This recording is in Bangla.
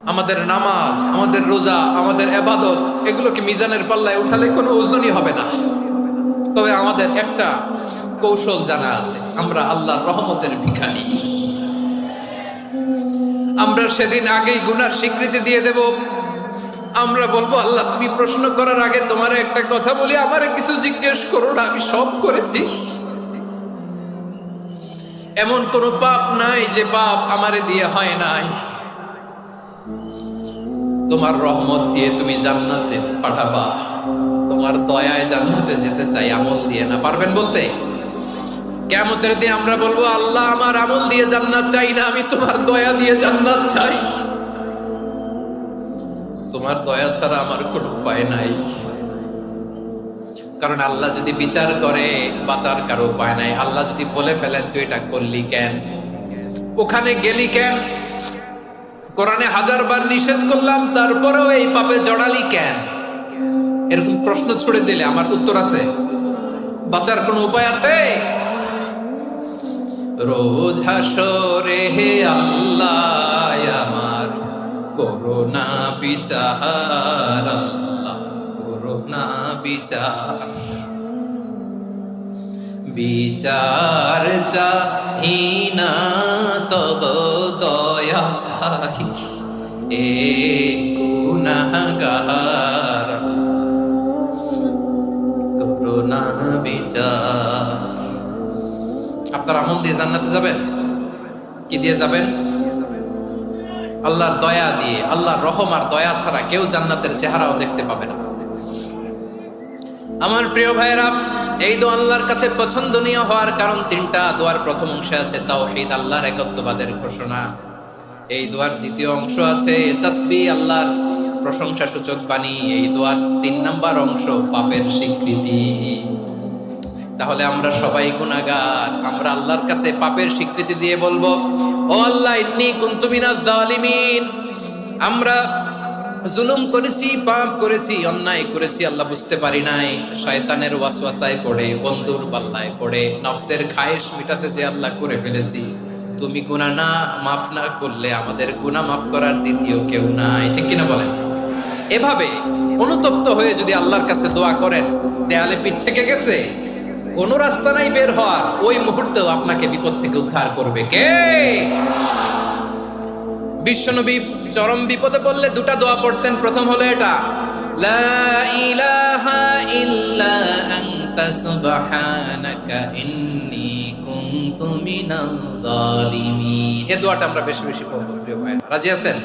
আমাদের নামাজ, আমাদের রোজা, আমাদের ইবাদত এগুলোকে মিজানের পাল্লায় উঠালে কোনো ওজনই হবে না। তবে আমাদের একটা কৌশল জানা আছে, আমরা আল্লাহর রহমতের ভিখারি। আমরা সেদিন আগেই গুনার স্বীকৃতি দিয়ে দেব। আমরা বলবো, আল্লাহ তুমি প্রশ্ন করার আগে তোমার একটা কথা বলি, আমারে কিছু জিজ্ঞেস করো না, আমি সব করেছি। এমন কোন পাপ নাই যে পাপ আমারে দিয়ে হয় নাই। তোমার রহমত দিয়ে তুমি জান্নাতে পাঠাবা, তোমার দয়ায় জান্নাতে যেতে চাই, আমল দিয়ে না। পারবেন বলতে? কিয়ামতের দিন আমরা বলবো, আল্লাহ আমার আমল দিয়ে জান্নাত চাই না, আমি তোমার দয়া দিয়ে জান্নাত চাই। তোমার দয়া ছাড়া আমার কোনো উপায় নাই। কারণ আল্লাহ যদি বিচার করে, বাঁচার কারো উপায় নাই। আল্লাহ যদি বলে ফেলেন তুই এটা করলি কেন, ওখানে গেলি কেন, কোরআনে 1000 বার নিষেধ করলাম তারপরেও এই পাপে জড়ালি কেন, এরকম প্রশ্ন ছুড়ে দিলে আমার উত্তর আছে? বাঁচার কোনো উপায় আছে? রোজ হাসরে হে আল্লাহ আমার করোনা বিচার, আল্লাহ করোনা বিচার, বিচার চাহি না তব দয়া চাহি, এ গুনাহগার করোনা বিচার। আপনার আমল দিয়ে জান্নাতে যাবেন? কি দিয়ে যাবেন? আল্লাহর দয়া দিয়ে। আল্লাহর রহম আর দয়া ছাড়া কেউ জান্নাতের চেহারাও দেখতে পাবে না। আমার প্রিয় ভাইয়েরা, এই দোয়া আল্লাহর কাছে পছন্দনীয় হওয়ার কারণ তিনটা। দোয়ার প্রথম অংশে আছে তাওহীদ, আল্লাহর একত্ববাদের ঘোষণা। এই দোয়ার দ্বিতীয় অংশ আছে তাসবিহ, আল্লাহর প্রশংসা সূচক বাণী। এই দোয়ার 3 নাম্বার অংশ পাপের স্বীকৃতি। তাহলে আমরা সবাই গুনাহগার। আমরা আল্লাহর কাছে পাপের স্বীকৃতি দিয়ে বলবো, ও আল্লাহ ইন্নী কুনতু মিনাজ জালিমিন, আমরা জুলুম করেছি, পাপ করেছি, অন্যায় করেছি, আল্লাহ বুঝতে পারি নাই। শয়তানের ওয়াসওয়াসায় পড়ে, বন্ধুর পাল্লায় পড়ে, নফসের খায়েশ মিটাতে যে আল্লাহ করে ফেলেছি। তুমি গুনাহ না মাফ না করলে আমাদের গুনাহ মাফ করার দ্বিতীয় কেউ নাই। ঠিক কিনা বলেন? এভাবে অনুতপ্ত হয়ে যদি আল্লাহর কাছে দোয়া করেন, দেয়ালে পিঠ থেকে গেছে, কোনো রাস্তা নাই বের হওয়ার, ওই মুহূর্তেও আপনাকে বিপদ থেকে উদ্ধার করবে কে? বিশ্বনবী চরম বিপদে পড়লে 2টা দোয়া পড়তেন। প্রথম হলো এটা, লা ইলাহা ইল্লা আনতা সুবহানাকা ইন্নী কুনতু মিনাজ জালিমিন। এই দোয়াটা আমরা বেশি বেশি পড়ব প্রিয় ভাই। রাজি আছেন?